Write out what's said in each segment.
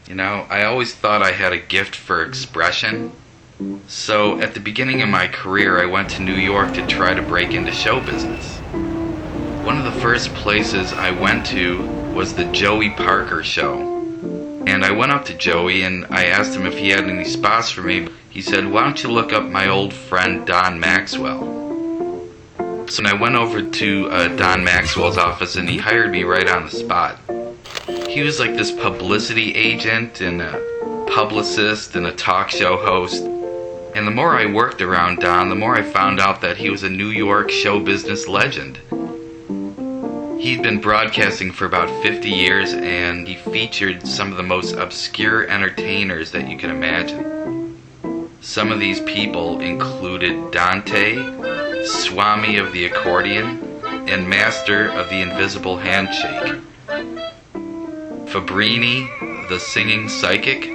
I always thought I had a gift for expression. So at the beginning of my career, I went to New York to try to break into show business. One of the first places I went to was the Joey Parker Show. And I went up to Joey and I asked him if he had any spots for me. He said, "Why don't you look up my old friend Don Maxwell?" So I went over to Don Maxwell's office and he hired me right on the spot. He was like this publicity agent and a publicist and a talk show host. And the more I worked around Don, the more I found out that he was a New York show business legend. He'd been broadcasting for about 50 years and he featured some of the most obscure entertainers that you can imagine. Some of these people included Dante, Swami of the Accordion, and Master of the Invisible Handshake, Fabrini, the Singing Psychic,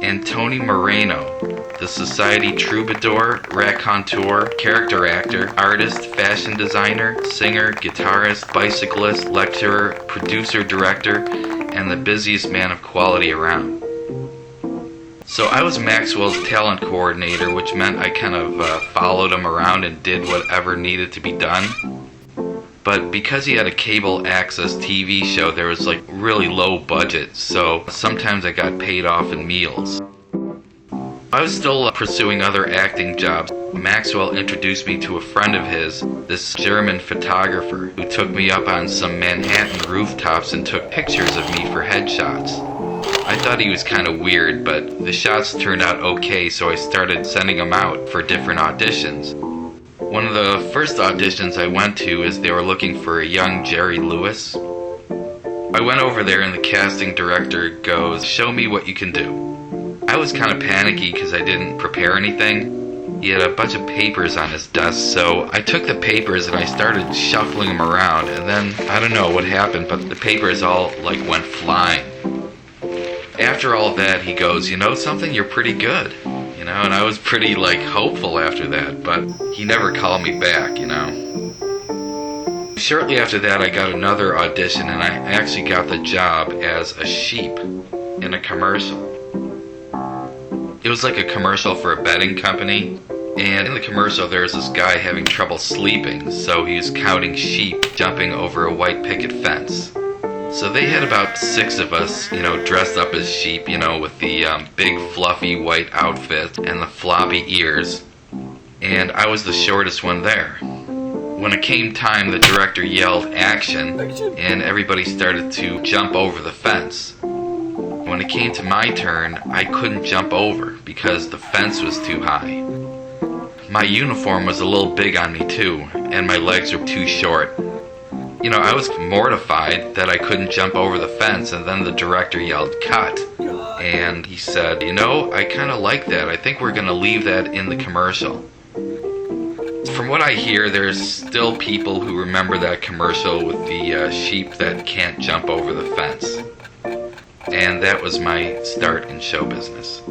and Tony Moreno, the Society Troubadour, raconteur, character actor, artist, fashion designer, singer, guitarist, bicyclist, lecturer, producer, director, and the busiest man of quality around. So I was Maxwell's talent coordinator, which meant I kind of followed him around and did whatever needed to be done. But because he had a cable access TV show, there was like really low budget, so sometimes I got paid off in meals. I was still pursuing other acting jobs. Maxwell introduced me to a friend of his, this German photographer, who took me up on some Manhattan rooftops and took pictures of me for headshots. I thought he was kind of weird, but the shots turned out okay, so I started sending them out for different auditions. One of the first auditions I went to is they were looking for a young Jerry Lewis. I went over there and the casting director goes, "Show me what you can do." I was kind of panicky because I didn't prepare anything. He had a bunch of papers on his desk, so I took the papers and I started shuffling them around, and then I don't know what happened, but the papers all went flying. After all that, he goes, "You know something, you're pretty good." And I was pretty hopeful after that, but he never called me back. Shortly after that, I got another audition and I actually got the job as a sheep in a commercial. It was like a commercial for a betting company, and in the commercial there was this guy having trouble sleeping, so he was counting sheep jumping over a white picket fence. So they had about 6 of us, dressed up as sheep, with the big fluffy white outfit and the floppy ears. And I was the shortest one there. When it came time, the director yelled action, and everybody started to jump over the fence. When it came to my turn, I couldn't jump over because the fence was too high. My uniform was a little big on me too, and my legs were too short. I was mortified that I couldn't jump over the fence, and then the director yelled, "Cut." And he said, "I kind of like that. I think we're going to leave that in the commercial." From what I hear, there's still people who remember that commercial with the sheep that can't jump over the fence. And that was my start in show business.